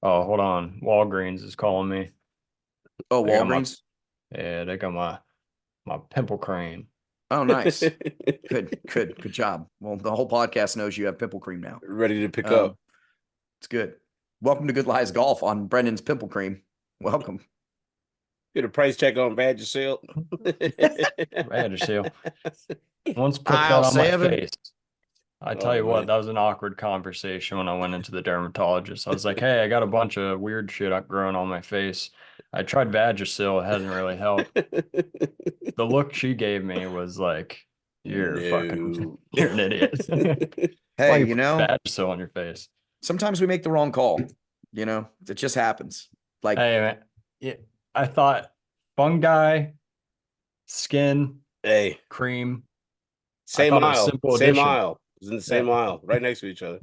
Oh, hold on. Walgreens is calling me. Oh, They got my Walgreens. yeah, they got my pimple cream. Oh, nice. Good job. Well, the whole podcast knows you have pimple cream now. Ready to pick up. Um, it's good. Welcome to Good Lies Golf on Brendan's pimple cream. Welcome. Get a price check on Badger Sale. Vagisil. Once put that Aisle on my seven. face. I tell Oh you what, man. that was an awkward conversation when I went into the dermatologist. I was like, "Hey, I got a bunch of weird shit up growing on my face. I tried Vagisil, it hasn't really helped." The look she gave me was like, "You're fucking, No. you're an idiot. Why Hey, you put Vagisil on your face?" sometimes we make the wrong call. It just happens. Like, Hey man, yeah, I thought fungi, skin, Hey, cream. I same thought it was aisle. simple Same addition. aisle. It was in the Yeah. same aisle, right next to each other.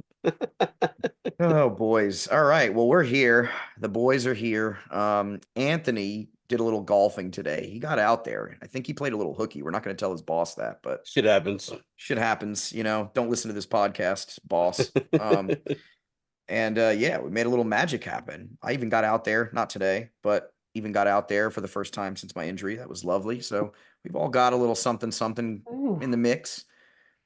oh, boys. All right. Well, we're here. The boys are here. Anthony did a little golfing today. He got out there. I think he played a little hooky. We're not going to tell his boss that, but Shit happens. shit happens. Don't listen to this podcast, boss. And yeah, we made a little magic happen. I even got out there, not today, but even got out there for the first time since my injury. That was lovely. So we've all got a little something, something Ooh. in the mix.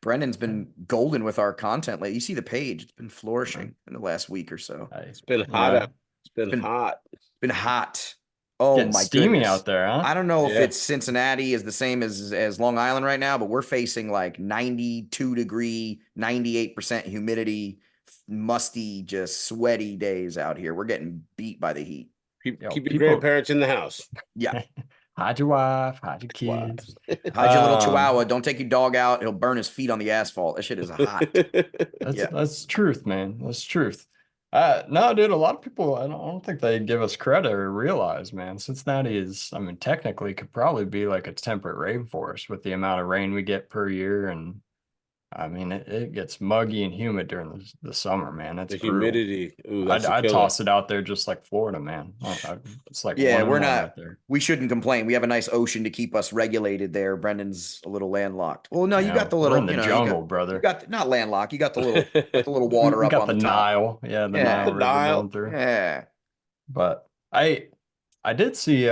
Brendan's been golden with our content lately. You see the page; it's been flourishing in the last week or so. It's been You hot out. know, It's been Been hot. been hot. Oh getting my steamy out goodness. there, huh? I don't know if Yeah. it's Cincinnati is the same as Long Island right now, but we're facing like 92-degree, 98% humidity, musty, just sweaty days out here. We're getting beat by the heat. Keep, Yo, keep your people, grandparents in the house. Yeah. hide your wife, hide your kids. Wives. Hide your little chihuahua. Um, Don't take your dog out. He'll burn his feet on the asphalt. That shit is hot. that's Yeah. that's truth, man. That's truth. No, dude, a lot of people, I don't think they give us credit or realize, man. Cincinnati is, I mean, technically could probably be like a temperate rainforest with the amount of rain we get per year. And I mean, it gets muggy and humid during the summer, man. It's The brutal. humidity. Ooh, that's a I'd killer. toss it out there just like Florida, man. It's like Yeah, one we're and one not. right there. We shouldn't complain. We have a nice ocean to keep us regulated there. Brendan's a little landlocked. Well, no, You you got know, the we're in little, the you jungle, you brother. got not landlocked. You got the little We, water we up got on the the top. Nile, yeah, the Nile Yeah. River Nile. going through. Yeah. But I did see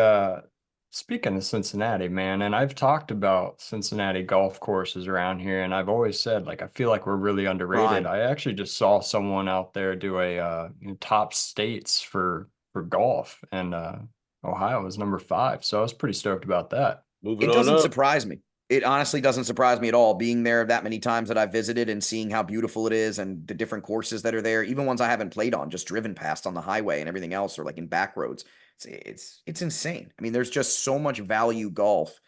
speaking of Cincinnati, man, and I've talked about Cincinnati golf courses around here, and I've always said like I feel like we're really underrated. Prime. I actually just saw someone out there do a top states for golf, and Ohio was number 5, so I was pretty stoked about that. Moving It on doesn't up. surprise me. It honestly doesn't surprise me at all. Being there that many times that I've visited and seeing how beautiful it is and the different courses that are there, even ones I haven't played on, just driven past on the highway and everything else, or like in back roads. It's insane. I mean, there's just so much value golf.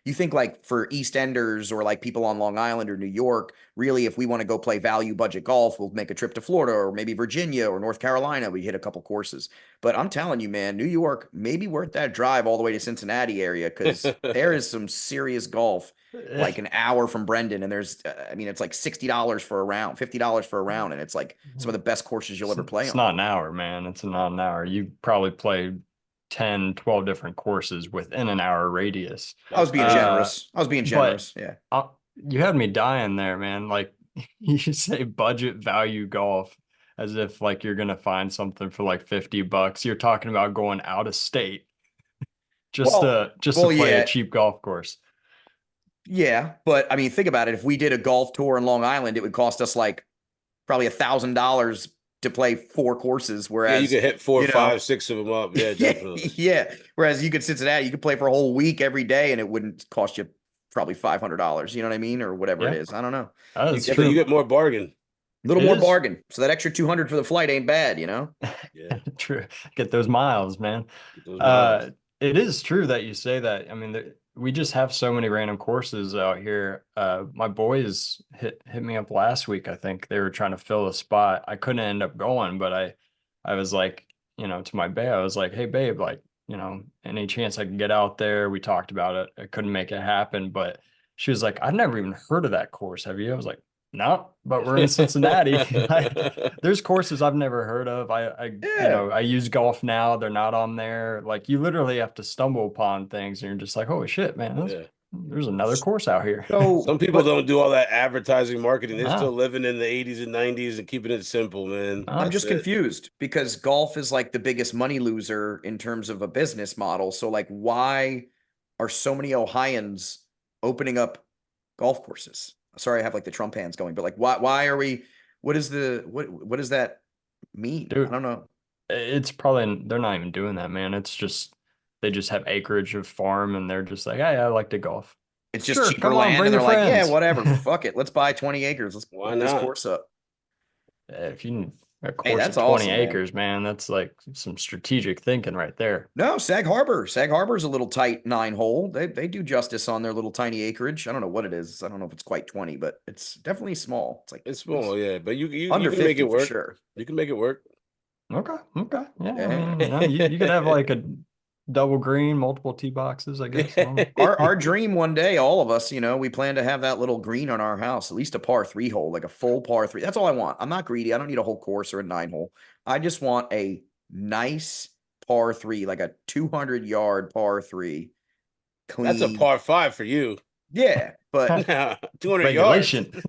You think like for East Enders or like people on Long Island or New York, really, if we want to go play value budget golf, we'll make a trip to Florida or maybe Virginia or North Carolina. We hit a couple courses. But I'm telling you, man, New York may be worth that drive all the way to Cincinnati area because there is some serious golf like an hour from Brendan. And I mean, it's like $60 for a round, $50 for a round. And it's like some of the best courses you'll It's, ever play it's on. not an hour, man. It's not an hour. You probably played 10, 12 different courses within an hour radius. I was That's being crazy. generous. I was being But generous. Yeah. you had me dying there, man. Like you say budget value golf as if like you're gonna find something for like $50. You're talking about going out of state just to play a Yeah. cheap golf course. Yeah. But I mean, think about it. If we did a golf tour in Long Island, it would cost us like probably $1,000 to play 4 courses. Yeah, you Whereas, could hit four, you know, five, six of them up. Yeah, yeah, definitely. yeah. Whereas you could Cincinnati, you could play for a whole week every day and it wouldn't cost you probably $500. You know what I mean? Or whatever it Yeah, is. I don't know. You that's get you Different, true. get more bargain. a little It more is bargain. So that extra 200 for the flight ain't bad. Yeah, true. Get those miles, man. get those Uh, miles. it is true that you say that. I mean, we just have so many random courses out here. My boys hit me up last week. I think they were trying to fill a spot. I couldn't end up going, but I was like, to my babe, I was like, hey babe, like, any chance I can get out there? We talked about it. I couldn't make it happen, but she was like, I've never even heard of that course. Have you? I was like, no, but we're in Cincinnati. There's courses I've never heard of. Yeah. I use golf now. They're not on there. Like you literally have to stumble upon things and you're just like, holy shit, man, Yeah. there's another course out here. So, Some people but don't do all that advertising marketing. They're still No, living in the 80s and 90s and keeping it simple, man. I'm no. just That's it. confused because golf is like the biggest money loser in terms of a business model. So, like, why are so many Ohioans opening up golf courses? Sorry, I have like the Trump hands going, but like, why are we? What is the what does that mean? I Dude, don't know. it's probably they're not even doing that, man. It's just they just have acreage of farm and they're just like, hey, I like to golf. It's just Sure, cheaper come on, land, bring and your they're like, yeah, friends. whatever, fuck it, let's buy 20 acres, let's Why put this not? course up. If you need a Hey, course of that's 20 awesome, man. acres, man, that's like some strategic thinking right there. No, Sag Harbor's a little tight 9 hole. They do justice on their little tiny acreage. I don't know what it is. I don't know if it's quite 20, but it's definitely small. It's like It's it's small, yeah, but you under can make 50 it for work. sure. You can make it work. Okay, okay. Yeah, I Yeah. mean, you could have like a double green, multiple tee boxes, I guess. I don't know. Our dream one day, all of us, we plan to have that little green on our house, at least a par 3 hole, like a full par 3. That's all I want. I'm not greedy. I don't need a whole course or a 9 hole. I just want a nice par 3, like a 200-yard par 3, That's a clean. par 5 for you. Yeah, but 200 yards. Regulation.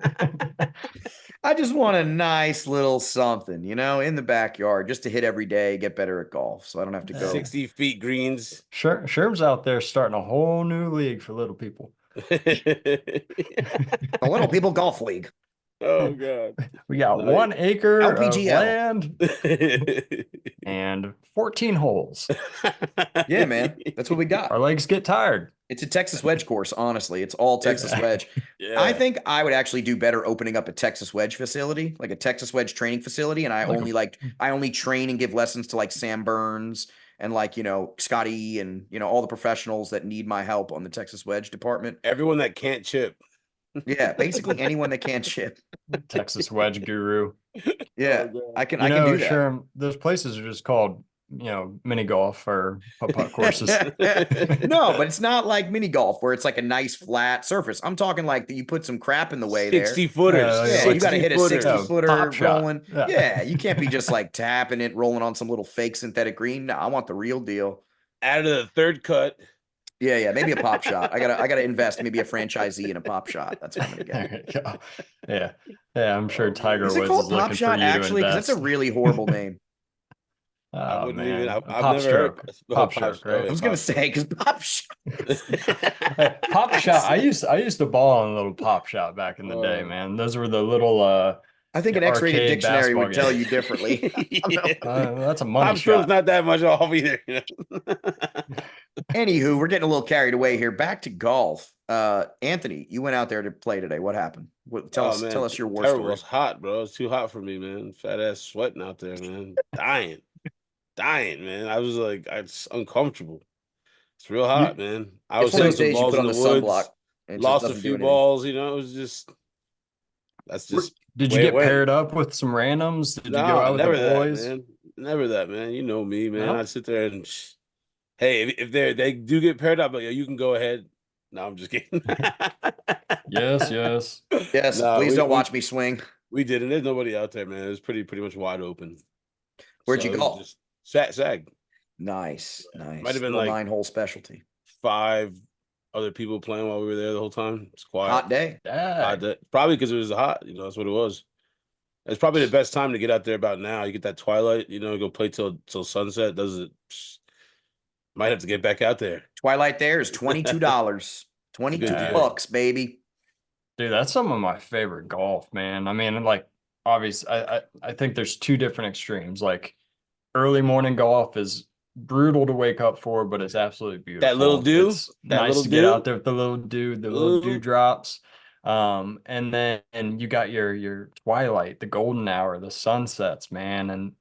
I just want a nice little something, in the backyard just to hit every day, get better at golf. So I don't have to go. 60 feet greens. Sherm's out there starting a whole new league for little people. The Little People Golf League. Oh God. We got Nice. 1 acre of LPGL. land and 14 holes. Yeah, man. That's what we got. Our legs get tired. It's a Texas wedge course, honestly. It's all Texas wedge. Yeah. I think I would actually do better opening up a Texas wedge facility, like a Texas wedge training facility. And I only train and give lessons to like Sam Burns and like, Scottie and, all the professionals that need my help on the Texas wedge department. Everyone that can't chip. Yeah, basically anyone that can't chip. Texas wedge guru. Yeah, Oh, I can You do know, that. Sherm, those places are just called, mini golf or putt-putt courses. No, but it's not like mini golf where it's like a nice flat surface. I'm talking like that you put some crap in the way there. 60 footers. Yeah, Yeah, you got to hit a 60 60 footers. footer Pop shot. rolling. Yeah. Yeah, you can't be just like tapping it, rolling on some little fake synthetic green. No, I want the real deal. Out of the third cut. Yeah, maybe a pop shot. I gotta invest, maybe a franchisee in a pop shot. That's what I'm gonna get. There you go. Yeah. I'm sure Tiger Is it Woods called is pop looking for shot you to actually? Because that's a invest. really horrible name. I Oh wouldn't man, even. A I've pop never stroke, heard. pop stroke, right? I was gonna say because pop shot. Hey, pop shot. I used to ball on a little pop shot back in the day, Oh. man. Those were the little I think an X-rated arcade dictionary would basketball tell game. you differently. That's a money Pop stroke's shot. not that much off either. Anywho, we're getting a little carried away here. Back to golf. Anthony, you went out there to play today. What happened? Tell Oh, man, us your war terrible. story. It's hot, bro. It's too hot for me, man. Fat ass sweating out there, man. Dying, man. I was like, it's uncomfortable. It's real hot, man. I was It's one of hitting those some days you balls put in on the the woods. sunblock. And it just Lost a doesn't do few anything. balls. It was just. That's just. Did you way it get went. paired up with some randoms? Did you go Nah, out with the never that, boys? man. Never that, man. You know me, man. No? I sit there and hey, if they do get paired up, like, you can go ahead. No, I'm just kidding. Yes. Yes, No, please don't we watch me swing. we didn't. There's nobody out there, man. It was pretty much wide open. Where'd you it was golf? just Sag. Nice. Might have been Little like 9-hole specialty. 5 other people playing while we were there the whole time. It's quiet. Hot day. Hot day. Probably because it was hot. That's what it was. It's probably the best time to get out there about now. You get that twilight. Go play till sunset. Does it? Might have to get back out there. Twilight there is $22. 22 Good deal. bucks, baby. Dude, that's some of my favorite golf, man. I mean, like, obviously, I think there's 2 different extremes. Like, early morning golf is brutal to wake up for, but it's absolutely beautiful. That little dew? It's That nice little to get dew? out there with the little Ooh. dewdrops. And then you got your twilight, the golden hour, the sunsets, man. And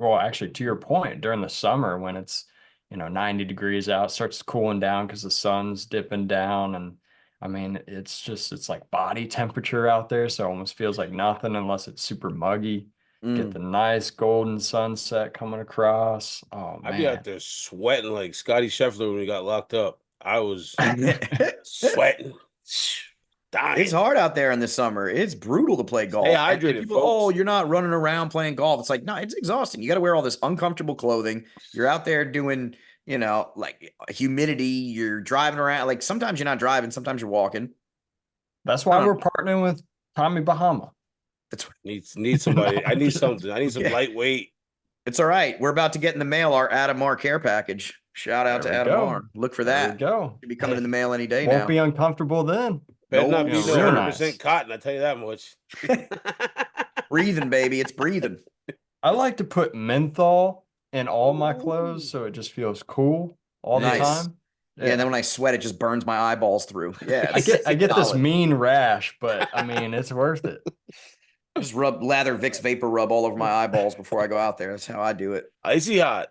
actually, to your point, during the summer when it's 90 degrees out, starts cooling down because the sun's dipping down. And I mean, it's like body temperature out there, so it almost feels like nothing unless it's super muggy. Get the nice golden sunset coming across. Oh I'd be out man. there sweating like Scottie Scheffler when he got locked up. I was sweating, dying. It's hard out there in the summer. It's brutal to play golf. Stay And hydrated, people, folks. you're not running around playing golf. It's like, no, it's exhausting. You got to wear all this uncomfortable clothing. You're out there doing, like humidity, you're driving around. Like sometimes you're not driving, sometimes you're walking. That's I why don't we're know. partnering with Tommy Bahama. That's Need somebody. I need something. I need some yeah. lightweight. It's all right. We're about to get in the mail our Adam Marr care package. Shout out There to we Adam go. Marr. Look for There we that. go. Should be coming in Hey, the mail any day won't now. be uncomfortable then. Better not No, be You know, no real sir. 100% nice. cotton. I tell you that much. Breathing, baby. It's breathing. I like to put menthol in all my Ooh. clothes so it just feels cool all the Nice. time. Yeah, and then Yeah. when I sweat, it just burns my eyeballs through. Yeah, I it's get this solid. mean rash, but I mean it's worth it. I just lather Vicks vapor rub all over my eyeballs before I go out there. That's how I do it. Icy hot.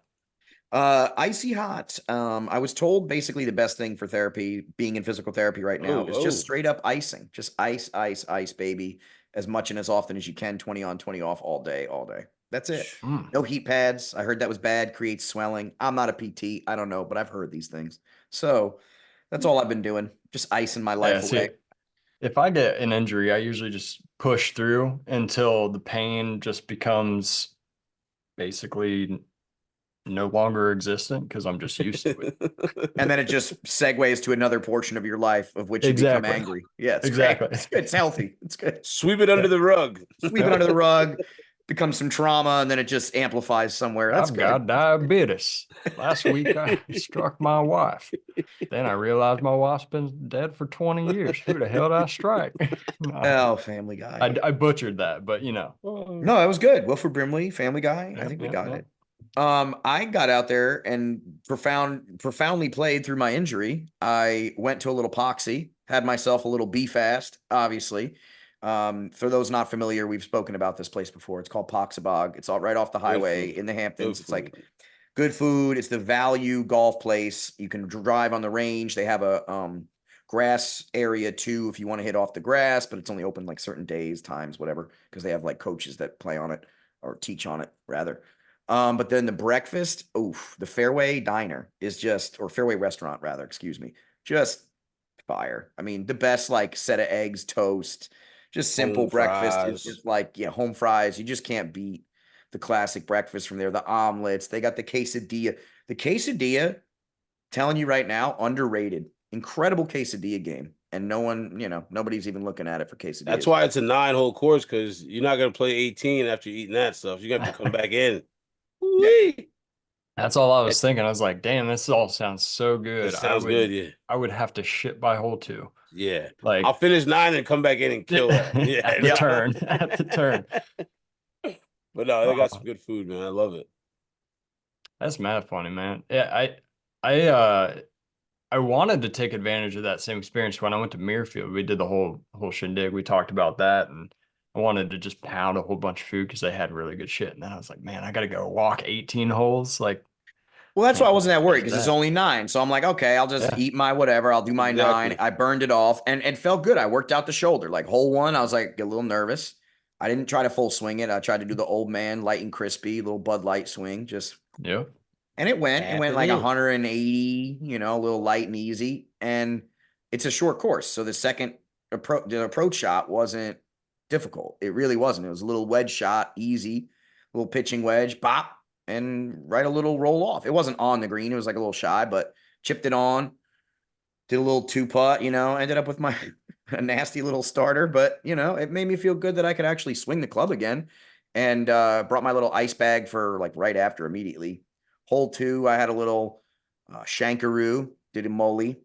Icy hot. I was told basically the best thing for therapy, being in physical therapy right now, Oh, is just oh. straight up icing. Just ice, ice, ice, baby, as much and as often as you can, 20 on, 20 off all day, all day. That's it. Mm. No heat pads. I heard that was bad, creates swelling. I'm not a PT. I don't know, but I've heard these things. So that's all I've been doing. Just icing my Yeah, life see, away. if I get an injury, I usually just push through until the pain just becomes basically no longer existent because I'm just used to it. And then it just segues to another portion of your life of which you become Exactly. angry. Yeah, it's great. Exactly. It's good. It's healthy. It's good. Sweep it under Yeah. the rug. Sweep it under the rug, becomes some trauma, and then it just amplifies somewhere. That's I've good. got diabetes. Last week I struck my wife. Then I realized my wife's been dead for 20 years. Who the hell did I strike? No, Oh, Family Guy. I butchered that, but you know. No, that was good. Wilford Brimley, Family Guy. I Yep, think we yep, got yep. it. I got out there and profoundly played through my injury. I went to a little poxy, had myself a little beef fast, obviously. For those not familiar, we've spoken about this place before. It's called Poxabog. It's all right off the Good highway food. in the Good Hamptons. It's like food. good food. It's the value golf place. You can drive on the range. They have a grass area too if you want to hit off the grass, but it's only open like certain days, times, whatever, because they have like coaches that play on it or teach on it rather. But then the breakfast, the Fairway Diner is just, or Fairway Restaurant rather, excuse me, just fire. I mean, the best like set of eggs, toast, just simple Home breakfast is fries. just like, yeah, home fries. You just can't beat the classic breakfast from there. The omelets, they got the quesadilla. The quesadilla, telling you right now, underrated. Incredible quesadilla game. And no one, nobody's even looking at it for That's quesadillas. why it's a 9-hole course because you're not gonna play 18 after eating that stuff. You're gonna have to come back in. Yeah. Woo-wee. That's all I was It, thinking. I was like, damn, this all sounds so it good. sounds good, yeah. I would have to shit by hole two. Yeah. I'll Like finish 9 and come back in and kill that. Yeah. at the Yep. turn. At the turn. But no, they got some Oh, good food, man. I love it. that's mad funny, man. Yeah, I wanted to take advantage of that same experience when I went to Muirfield. We did the whole shindig. We talked about that, and I wanted to just pound a whole bunch of food because they had really good shit. And then I was like, man, I got to go walk 18 holes. Like, Well, that's why I can't wasn't take that worried advantage of because it's that. only 9. So I'm like, okay, I'll just Yeah. eat my whatever. I'll do my 9. Exactly. I burned it off and it felt good. I worked out the shoulder. Like hole 1, I was like a little nervous. I didn't try to full swing it. I tried to do the old man, light and crispy, little Bud Light swing. Yep. And it went. It Tap went it like in. 180, a little light and easy. And it's a short course. So the approach shot wasn't difficult. It really wasn't. It was a little wedge shot, easy, little pitching wedge, bop, and right a little roll off. It wasn't on the green. It was like a little shy, but chipped it on, did a little 2-putt, ended up with my a nasty little starter, but it made me feel good that I could actually swing the club again. And brought my little ice bag for like right after immediately. Hole 2, I had a little shankaroo, did a molly.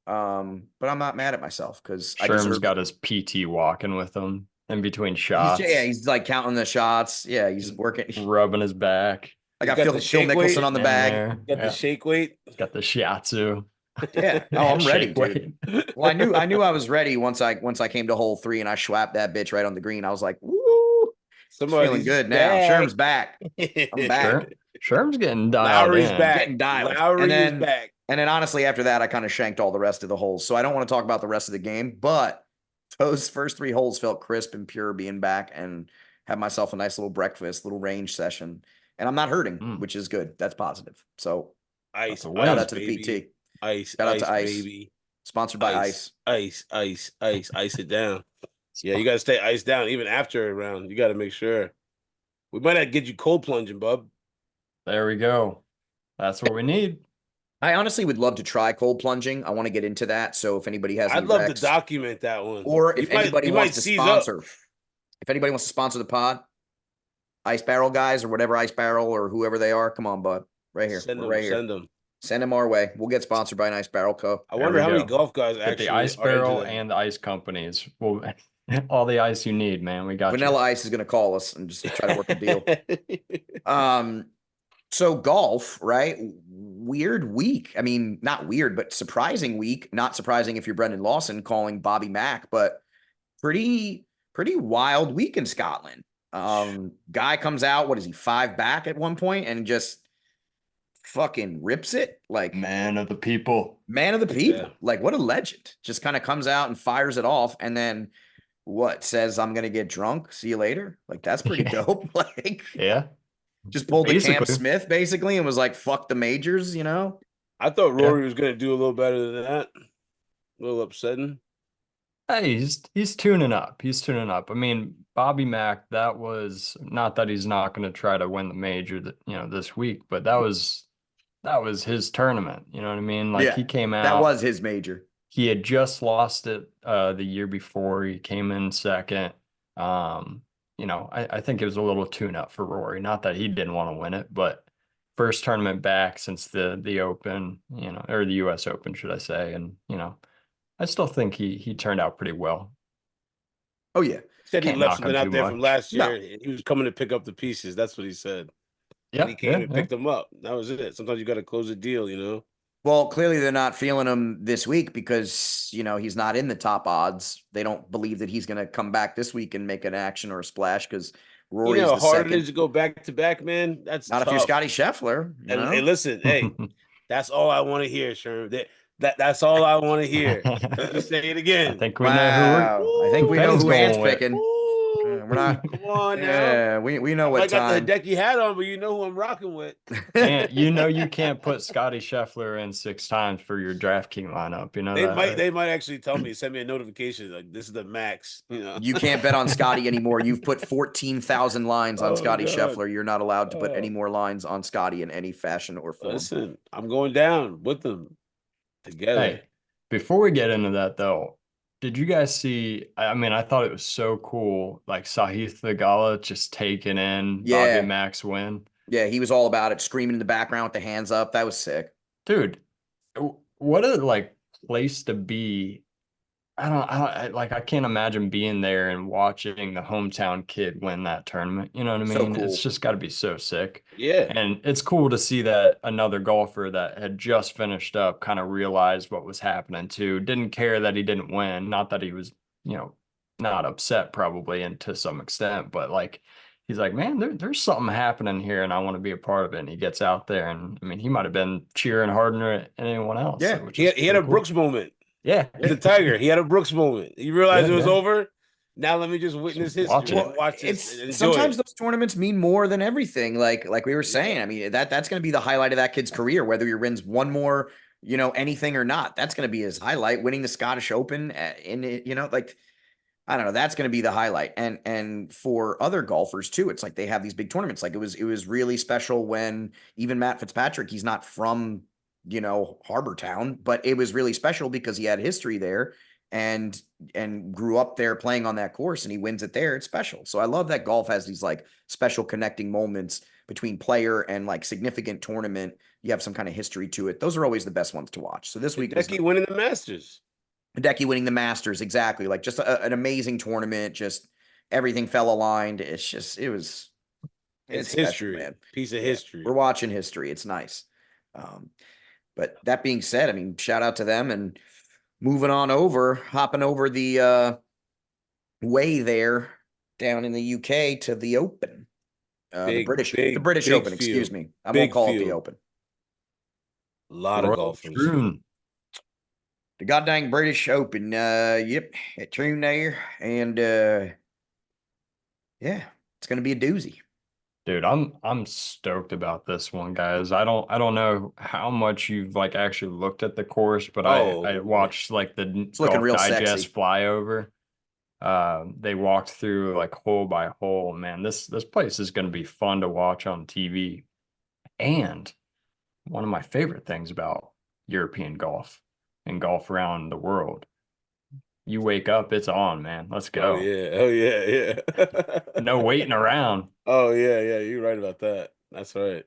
But I'm not mad at myself because I Sherm's deserved got it. his PT walking with him in between shots, He's like counting the shots. Yeah, he's just working. rubbing his back. I He's got got the Phil shake Mickelson weight. on the In bag. there. Got the Yeah. shake weight. He's got the shiatsu. Yeah. Oh, I'm ready, Shake dude. weight. Well, I knew I was ready once I came to hole 3 and I schwapped that bitch right on the green. I was like, woo, it's feeling Somebody's good now. back. Sherm's back. I'm back. Sherm's getting dialed Lowry's in. back. Getting dialed. And Lowry is then back. and then honestly, after that, I kind of shanked all the rest of the holes. So I don't want to talk about the rest of the game, but those first 3 holes felt crisp and pure being back and had myself a nice little breakfast, little range session. And I'm not hurting, Mm, which is good. That's positive. So that's Ice, a shout ice, win. out to the baby. PT. Ice, Shout out to ice, Ice. baby. Sponsored by Ice, Ice. ice, ice, ice, ice it down. Yeah, you got to stay iced down even after a round. You got to make sure. We might have to get you cold plunging, bub. There we go. That's what we need. I honestly would love to try cold plunging. I want to get into that. So if anybody has any I'd love to recs, document that one. or You if might anybody you wants might to seize up. sponsor, if anybody wants to sponsor the pod, Ice Barrel guys or whatever Ice Barrel or whoever they are, come on, bud. Right here. Send We're them, right here. send them. Send them our way. We'll get sponsored by an Ice Barrel Co. I There wonder we how many go. golf guys Get the actually ice are into barrel that. and the ice companies. Well, all the ice you need, man. We got Vanilla you. Ice is going to call us and just try to work a deal. So golf, right? Weird week. I mean, not weird, but surprising week. Not surprising if you're Brendan Lawson calling Bobby Mack, but pretty wild week in Scotland. Guy comes out, what is he, 5 back at one point and just fucking rips it like Man of the people. man of the people. Yeah. Like what a legend. Just kind of comes out and fires it off and then what says I'm gonna get drunk. See you later. Like that's pretty dope. Like Yeah. just pulled the Cam Basically. Smith basically and was like, fuck the majors, you know? I thought Yeah. Rory was going to do a little better than that. A little upsetting. Hey, he's tuning up. He's tuning up. I mean, Bobby Mack, that was not that he's not going to try to win the major this week, but that was his tournament. You know what I mean? Like Yeah, he came that out, was his major. he had just lost it the year before. He came in second. I think it was a little tune up for Rory. Not that he didn't want to win it, but first tournament back since the Open, or the US Open, should I say. And, I still think he turned out pretty well. Oh yeah. Said he Can't left knock him something out too there from much. last year, and he was coming to pick up the pieces. That's what he said. And he Yeah, came yeah, and yeah. picked them up. That was it. Sometimes you got to close a deal, you know? Well, clearly they're not feeling him this week because, he's not in the top odds. They don't believe that he's going to come back this week and make an action or a splash because You Rory's know the how hard it is second. to go back to back, man? That's Not if you're tough. Scottie Scheffler, And hey, listen, hey, that's all I want to hear, Sherman. That's all I want to hear. Let me say it I again. think we know Wow. I think who we know Penny's who Ant's going with. picking. Ooh, We're not. come on now. Yeah, we know I what might got the time. Hideki hat on, but you know who I'm rocking with. And you can't put Scottie Scheffler in 6 times for your DraftKings lineup. You know They that, might right? they might actually tell me, send me a notification like this is the max, you know. You can't bet on Scottie anymore. You've put 14,000 lines on Oh Scottie God. Scheffler. You're not allowed to put any Oh, more lines on Scottie in any fashion or form. listen, I'm going down with them together. Hey, before we get into that though, did you guys see? I mean, I thought it was so cool, like Sahith Theegala just taking in Bobby Yeah. Mack's win. Yeah, he was all about it, screaming in the background with the hands up. That was sick. Dude, what a place to be. I can't imagine being there and watching the hometown kid win that tournament. You know what I So mean? It's cool. just got to be so sick. Yeah. And it's cool to see that another golfer that had just finished up kind of realized what was happening too. Didn't care that he didn't win. Not that he was, not upset probably and to some extent, but he's like, man, there's something happening here and I want to be a part of it. And he gets out there and I mean, he might have been cheering harder than anyone else. Yeah. Which He is had a pretty cool. Brooks moment. Yeah. He's a Tiger. He had a Brooks moment. He realized Yeah, it was yeah. over. Now let me just witness Just watch history it. and watch this It's and enjoy sometimes it. those tournaments mean more than everything. Like we were saying, Yeah. I mean, that's going to be the highlight of that kid's career, whether he wins one more, anything or not. That's going to be his highlight. Winning the Scottish Open in it, I don't know. That's going to be the highlight. And for other golfers too, it's like they have these big tournaments. Like it was really special when even Matt Fitzpatrick, he's not from, Harbor Town, but it was really special because he had history there and grew up there playing on that course and he wins it there. It's special. So I love that golf has these like special connecting moments between player and like significant tournament. You have some kind of history to it. Those are always the best ones to watch. So this week was Hideki winning the Masters. Hideki winning the Masters, exactly. Like just an amazing tournament. Just everything fell aligned. It's It's special, history. man. Piece of Yeah, history. we're watching history. It's nice. But that being said, I mean, shout out to them and moving on over, hopping over the way there down in the UK to the Open. The British big Open, excuse field. me. I won't Big call it the field. Open. A lot of Royal golfers. Troon. The goddamn British Open. Yep, at Troon there. And yeah, it's gonna be a doozy. Dude, I'm stoked about this one, guys. I don't know how much you've actually looked at the course, but I watched the looking Golf real Digest sexy. flyover. They walked through hole by hole. Man, this place is going to be fun to watch on TV. And one of my favorite things about European golf and golf around the world. You wake up, it's on, man. Let's Oh go. yeah. Oh yeah. No Yeah. waiting around. Oh yeah. Yeah. You're right about that. That's right.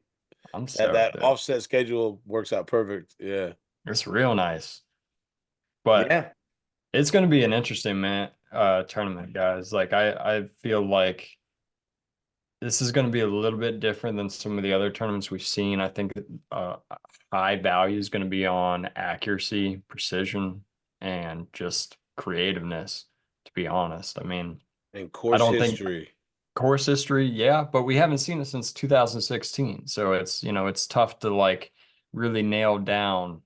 I'm That stoked, dude. offset schedule works out perfect. Yeah. It's real nice. But Yeah. it's going to be an interesting tournament, guys. Like I feel like this is going to be a little bit different than some of the other tournaments we've seen. I think high value is going to be on accuracy, precision, and just creativeness, to be honest. I mean, And I course don't think history. course history, yeah, but we haven't seen it since 2016. So it's tough to like really nail down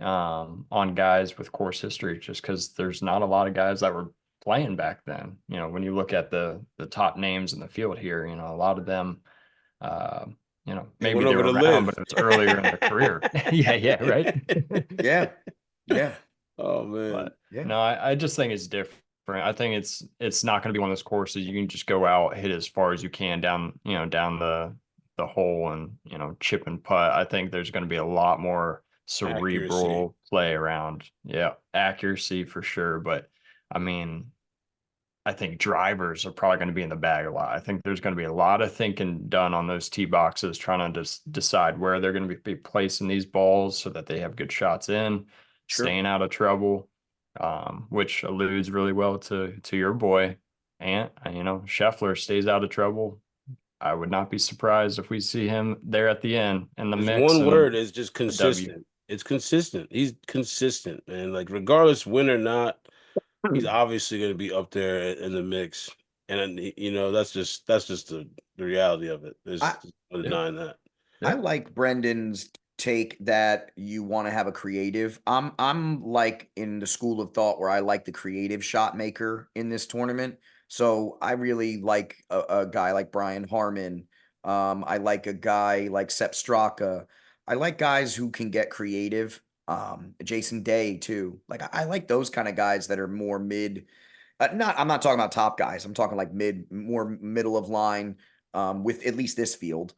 on guys with course history just because there's not a lot of guys that were playing back then. When you look at the top names in the field here, a lot of them uh, They maybe went they over were to around, but live. it was earlier in their career. Yeah, yeah, right. Yeah. Yeah. Oh man. But Yeah. no, I just think it's different. I think it's not going to be one of those courses you can just go out, hit as far as you can down, down the hole and, chip and putt. I think there's going to be a lot more Accuracy. cerebral play around. Yeah, accuracy for sure. But I mean, I think drivers are probably going to be in the bag a lot. I think there's going to be a lot of thinking done on those tee boxes, trying to just decide where they're going to be placing these balls so that they have good shots in, Sure. staying out of trouble, which alludes really well to your boy Ant. Scheffler stays out of trouble. I would not be surprised if we see him there at the end in the There's mix one and word is just a W. consistent. It's consistent. He's consistent, man. Like regardless win or not, he's obviously going to be up there in the mix. And that's just the reality of it. I There's no Yep, denying that. I yep. like Brendan's take that you want to have a creative. I'm like in the school of thought where I like the creative shot maker in this tournament. So I really like a guy like Brian Harmon. I like a guy like Sepp Straka. I like guys who can get creative. Jason Day too. Like I like those kind of guys that are more mid. Not I'm not talking about top guys. I'm talking like more middle of line with at least this field.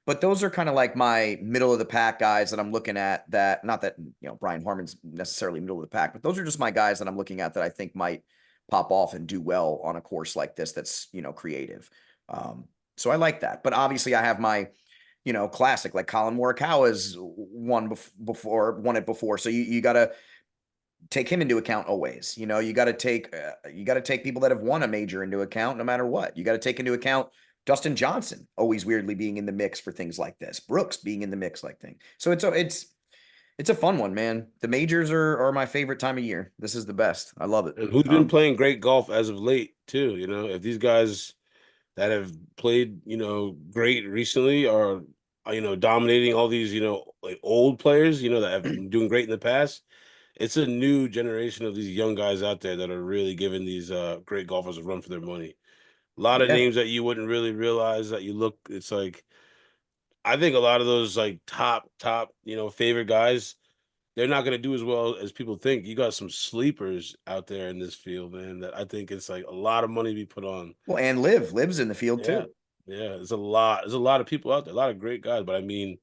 But those are kind of like my middle of the pack guys that I'm looking at. That not that Brian Harmon's necessarily middle of the pack, but those are just my guys that I'm looking at that I think might pop off and do well on a course like this. That's creative. So I like that. But obviously, I have my classic like Colin Morikawa's won it before. So you got to take him into account always. You got to take people that have won a major into account no matter what. You got to take into account Dustin Johnson always weirdly being in the mix for things like this. Brooks being in the mix like thing. So it's a fun one, man. The majors are my favorite time of year. This is the best. I love it. And who's been playing great golf as of late, too? If these guys that have played, great recently are, dominating all these, like old players, that have been doing great in the past. It's a new generation of these young guys out there that are really giving these great golfers a run for their money. A lot of Yeah. names that you wouldn't really realize that you look, it's like I think a lot of those like top, favorite guys, they're not gonna do as well as people think. You got some sleepers out there in this field, man, that I think it's like a lot of money to be put on. Well, and lives in the field Yeah. too. Yeah. There's a lot of people out there, a lot of great guys, but I mean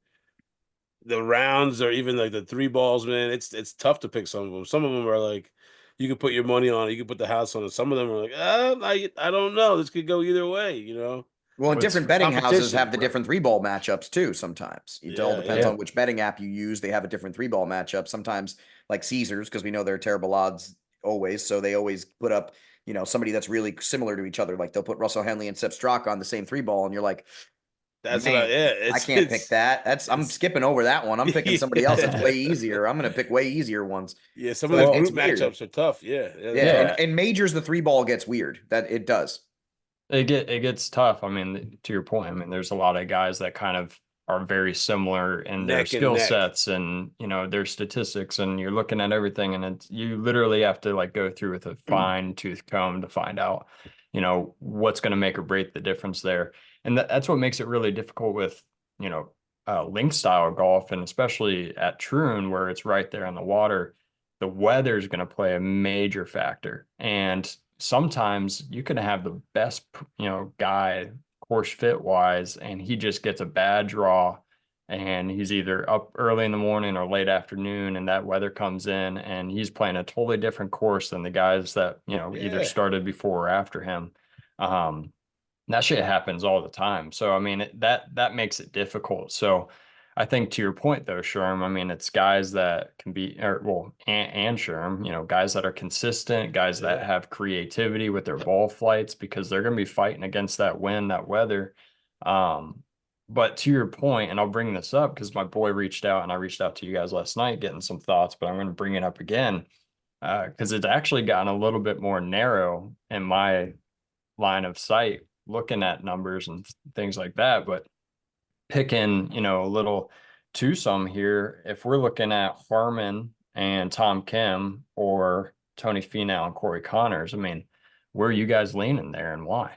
the rounds or even like the three balls, man, it's tough to pick some of them. Some of them are like you could put your money on it, you could put the house on it. Some of them are like, I don't know. This could go either way. Well, and But it's different betting houses have competition. the different three ball matchups too. Sometimes it all Yeah, depends yeah. Yeah. on which betting app you use. They have a different three ball matchup. Sometimes like Caesars, because we know they're terrible odds always, so they always put up somebody that's really similar to each other. Like they'll put Russell Henley and Sepp Straka on the same three ball, and you're like, That's what man, yeah, I it's can't pick that. I'm it's skipping over that one. I'm picking somebody else that's way yeah. easier. I'm going to pick way easier ones. Yeah, some So of the it's Well, group weird. matchups are tough. Yeah, yeah, they're Yeah, and tough. yeah. and majors the three ball gets weird. That it does. It gets tough. I mean, to your point, I mean, there's a lot of guys that kind of are very similar in their Neck and skill neck. sets and their statistics, and you're looking at everything, and you literally have to like go through with a fine tooth comb to find out, what's going to make or break the difference there. And that's what makes it really difficult with link style golf, and especially at Troon where it's right there on the water. The weather is going to play a major factor, and sometimes you can have the best, guy course fit wise, and he just gets a bad draw and he's either up early in the morning or late afternoon, and that weather comes in, and he's playing a totally different course than the guys that, either Yeah. started before or after him. Um, that shit happens all the time. So I mean, that makes it difficult. So I think to your point though, Sherm, I mean, it's guys that can be, or well, and Sherm, guys that are consistent, guys that Yeah. have creativity with their ball flights because they're going to be fighting against that wind, that weather. Um, but to your point, and I'll bring this up because my boy reached out and I reached out to you guys last night getting some thoughts, but I'm going to bring it up again because it's actually gotten a little bit more narrow in my line of sight looking at numbers and things like that. But picking, a little twosome here, if we're looking at Harmon and Tom Kim or Tony Finau and Corey Connors, I mean, where are you guys leaning there and why?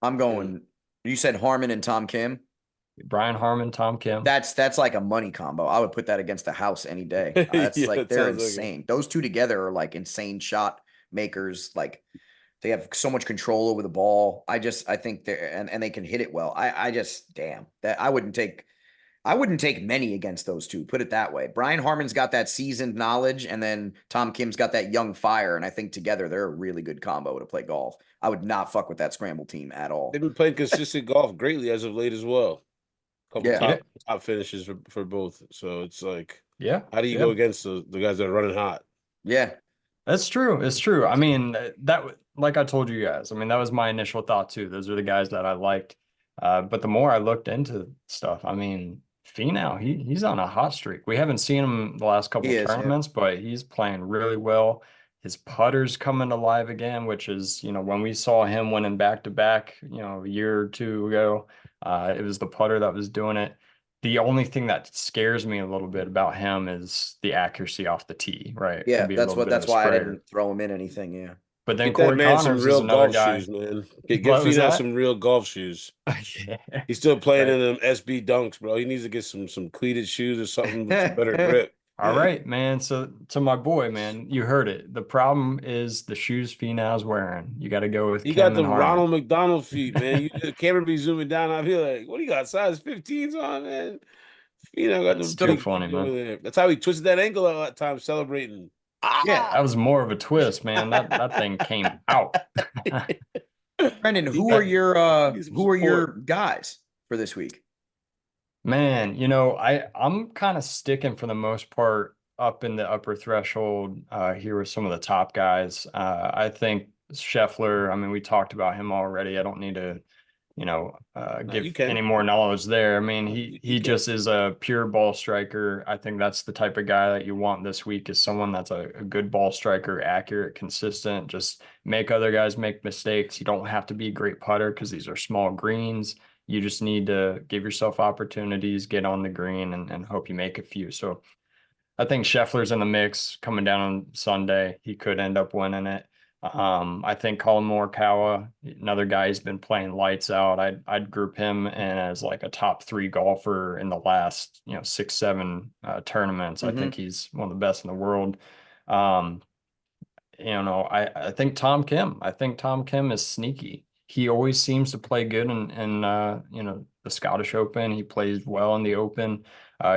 I'm Mm. going. You said Harmon and Tom Kim. Brian Harmon, Tom Kim. That's like a money combo. I would put that against the house any day. That's Yeah, like it they're sounds like it. insane. Those two together are like insane shot makers. Like they have so much control over the ball. I think they're and they can hit it well. I just damn that I wouldn't take many against those two. Put it that way. Brian Harmon's got that seasoned knowledge, and then Tom Kim's got that young fire. And I think together they're a really good combo to play golf. I would not fuck with that scramble team at all. They've been playing consistent golf greatly as of late as well. Couple Yeah. Yeah, top finishes for both. So it's like, yeah, how do you yeah. go against the guys that are running hot? Yeah. That's true. It's true. I mean, like I told you guys, I mean, that was my initial thought too. Those are the guys that I liked. But the more I looked into stuff, I mean, Finau, he's on a hot streak. We haven't seen him the last couple He of is. Yeah. tournaments, but he's playing really well. His putter's coming alive again, which is, when we saw him winning back to back, a year or two ago, it was the putter that was doing it. The only thing that scares me a little bit about him is the accuracy off the tee, right? Can Yeah. be a little bit of That's a why I sprayer. didn't throw him in anything. Yeah. But then Get that Corey man some Connors is real another golf guy. shoes, man. Get What was Finau that? some real golf shoes. Yeah, He's still playing right. in them SB dunks, bro. He needs to get some cleated shoes or something with some better grip. All right, man. So to my boy, man, you heard it. The problem is the shoes Finau's wearing. You got to go with He got Kim and them Harmon. Ronald McDonald feet, man. The camera be zooming down. I feel like, what do you got? Size 15s on, man. Finau got That's them too big funny, feet over man. there. That's how he twisted that ankle all that time celebrating. Yeah. That was more of a twist, man. That thing came out. Brendan, He That needs some who are your support. guys for this week? Man, I'm kind of sticking for the most part up in the upper threshold here with some of the top guys. I think Scheffler, I mean, we talked about him already. I don't need to, No, you give can. any more knowledge there. I mean, No, he you he can. just is a pure ball striker. I think that's the type of guy that you want this week is someone that's a good ball striker, accurate, consistent, just make other guys make mistakes. You don't have to be a great putter because these are small greens. You just need to give yourself opportunities, get on the green, and hope you make a few. So I think Scheffler's in the mix coming down on Sunday. He could end up winning it. I think Colin Morikawa, another guy who's been playing lights out. I'd group him in as like a top three golfer in the last, 6, 7 tournaments. I think Mm-hmm. he's one of the best in the world. Um, I think Tom Kim. I think Tom Kim is sneaky. He always seems to play good in the Scottish Open. He plays well in the Open.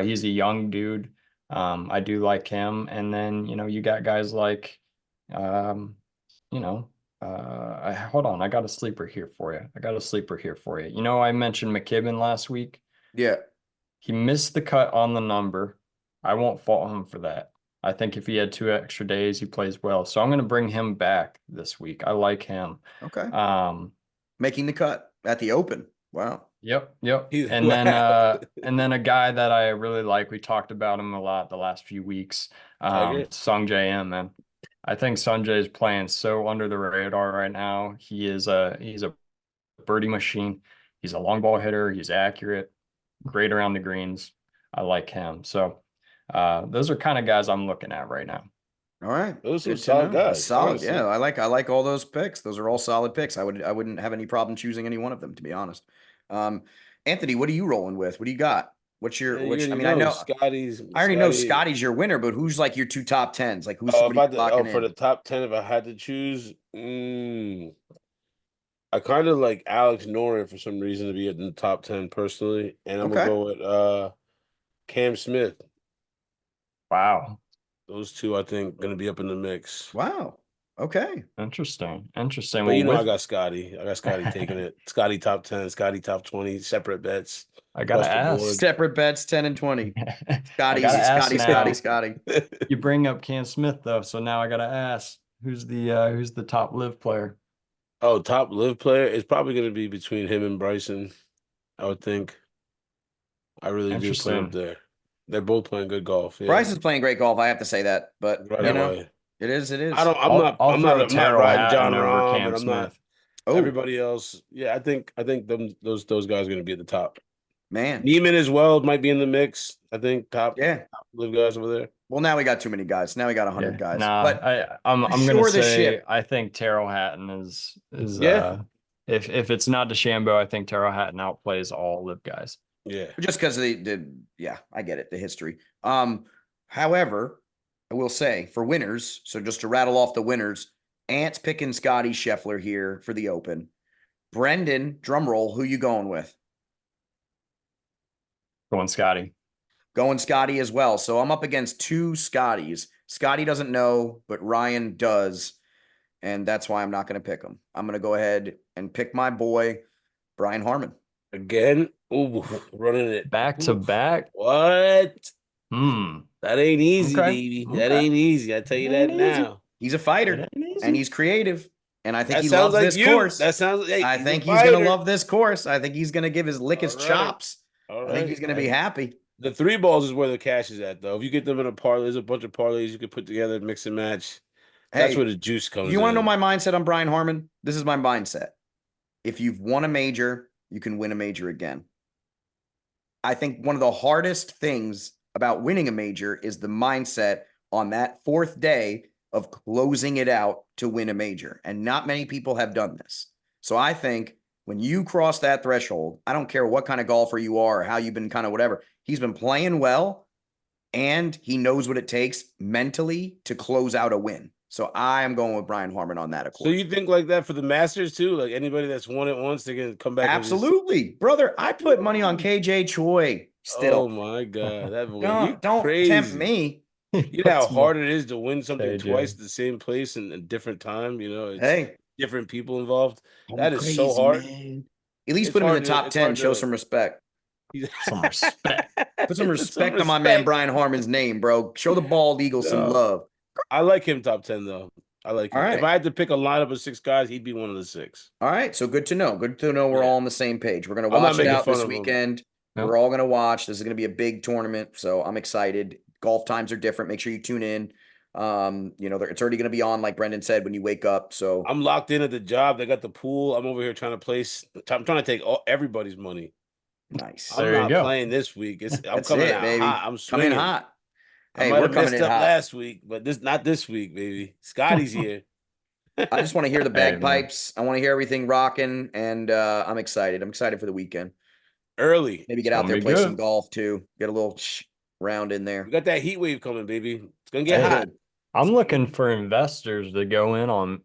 He's a young dude. I do like him. And then, you got guys like you know, hold on, I got a sleeper here for you. I got a sleeper here for you. I mentioned McKibben last week. Yeah. He missed the cut on the number. I won't fault him for that. I think if he had 2 extra days, he plays well. So I'm going to bring him back this week. I like him. Okay. Um, Making the cut at the Open. Wow. yep, yep. He's And then wow. a guy that I really like, we talked about him a lot the last few weeks. Tiger. Sung J M, man. I think Sanjay is playing so under the radar right now. He's a birdie machine. He's a long ball hitter. He's accurate, great around the greens. I like him. So those are kind of guys I'm looking at right now. All right. Those are Good some to solid know. That's guys, solid. honestly. Yeah. I like all those picks. Those are all solid picks. I wouldn't have any problem choosing any one of them, to be honest. Anthony, what are you rolling with? What do you got? What's your Man, you which I already mean, I know know Scotty's I already know Scotty. Scotty's your winner, but who's like your two top tens? Like who's Oh, if somebody I you're had to, oh, locking for in? the top 10, if I had to choose, I kind of like Alex Noren for some reason to be in the top 10 personally, and I'm gonna Okay. go with Cam Smith. Wow. Those two, I think, gonna be up in the mix. Wow. Okay. Interesting. Interesting. But Well, you know, I with got Scotty. I got Scotty taking it. Scotty top 10, Scotty top 20, separate bets I gotta across the ask. board. Separate bets, 10 and 20. I gotta Scotty, ask Scotty, Scotty, now. Scotty. You bring up Cam Smith though, so now I gotta ask who's the top live player? Oh, top live player is probably gonna be between him and Bryson, I would think. I really do put him up Interesting. there. They're both playing good golf. Yeah, Bryce is playing great golf. I have to say that, but right you Yep. know, away. it is. It I is. don't. I'm I'll not. I'll I'm not. throw I'm not Terrell riding John Hatton over Rahm, Cam and I'm not Smith. Oh everybody else. Yeah, I think. Those guys are going to be at the top. man, Neiman as well might be in the mix. I think yeah. top live guys over there. Well, now we got too many guys. Now we got 100 Yeah. guys. Nah, But to I'm gonna shore the say ship, I think Terrell Hatton is Yeah, if it's not DeChambeau, I think Terrell Hatton outplays all live guys. yeah. just because of the yeah, I get it, the history. However, I will say for winners, so just to rattle off the winners, Ant's picking Scotty Scheffler here for the Open. Brendan, drum roll, who you going with? Going Scotty. Going Scotty as well. So I'm up against two Scotties. Scotty doesn't know, but Ryan does. And that's why I'm not going to pick him. I'm going to go ahead and pick my boy, Brian Harmon. Again, ooh, running it Back to Ooh, back. What? Hmm. That ain't easy, Okay. baby. That Okay. ain't easy. I tell It you that ain't easy. now. He's a It fighter ain't and easy. he's creative. And I think That he sounds loves like this you. course. That sounds. Hey, I he's a think he's going to fighter. love this course. I think he's going to give his lick All his right. chops. All I think he's right. going to be happy. The three balls is where the cash is at, though. If you get them in a parlay, there's a bunch of parlays you can put together, mix and match. That's where Hey, the juice if comes you want to know in. my mindset on Brian Harmon, this is my mindset. If you've won a major, you can win a major again. I think one of the hardest things about winning a major is the mindset on that fourth day of closing it out to win a major. And not many people have done this. So I think when you cross that threshold, I don't care what kind of golfer you are or how you've been kind of whatever, he's been playing well and he knows what it takes mentally to close out a win. So I am going with Brian Harmon on that, of So course. you think like that for the Masters too? Like anybody that's won it once, they can come back and just. Absolutely. Brother, I put money on KJ Choi Oh still. my God, that boy, you Don't tempt crazy. me. You know how Puts more hard it is to win something twice KJ. at the same place and a different time. You know, it's Hey, different people involved. call me That is so crazy, hard. man. At least It's put him in the hard to. top It's 10. hard Show to. some respect. Some respect. Put some Some respect on my man respect. Brian Harmon's name, bro. Show the bald eagle some No, love. I like him top 10 though. I like All him. If right. I had to pick a lineup of six guys, he'd be one of the six. All right. So good to know. Good to know we're Yeah. all on the same page. We're going to I'm not watch it making out fun this of him. weekend. Yep. We're all going to watch. This is going to be a big tournament. So I'm excited. Golf times are different. Make sure you tune in. It's already going to be on, like Brendan said, when you wake up. So I'm locked in at the job. They got the pool. I'm over here trying to place. I'm trying to take everybody's money. nice. I'm There you not go. playing this week. I'm That's coming it, out hot. baby. I'm Come in swinging. hot. I Hey, might we're have coming messed in up hot. last week, but not this week, baby. Scotty's here. I just want to hear the Hey, man. bagpipes. I want to hear everything rocking, and I'm excited. I'm excited for the weekend. Early. Maybe get It's out gonna there, be play some good. golf too. Get a little round in We there. got that heat wave coming, baby. It's gonna get Hey, hot. Good. I'm looking for investors to go in on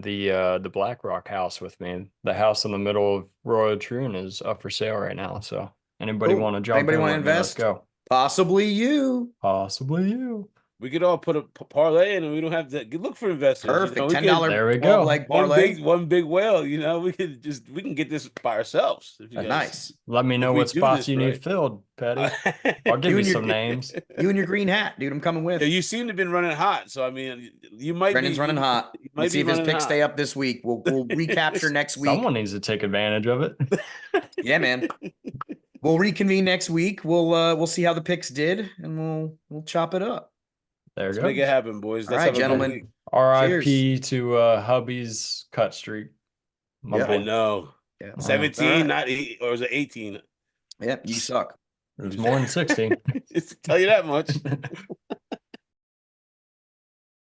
the BlackRock house with me. The house in the middle of Royal Troon is up for sale right now. So anybody Cool. want to jump Anybody in want to with me? Let's invest? go. Possibly you. Possibly you. We could all put a parlay in, and we don't have to look for investors. You know, Perfect. we $10 could There we 12 go. leg parlay. one big whale. You know, we can get this by ourselves if you Hey, guys Nice. let me if know we what do spots this you need right. filled, Petty. I'll give You you and your some names. you and your green hat, dude. I'm coming Yeah, with. you seem to have been running hot. So I mean, you might be Brendan's running hot. you Let's might see be if his running picks stay hot. up this week. We'll recapture next week. Someone needs to take advantage of it. Yeah, man. We'll reconvene next week. We'll see how the picks did, and we'll chop it up. There Let's it make it goes. happen, boys. All Let's right, have a good gentlemen. week. Cheers. RIP to hubby's cut streak. My Yep. I boy. know. Yeah. All 17, right. not 8, or was it 18? Yep. You suck. It was more than 16. Just to tell you that much.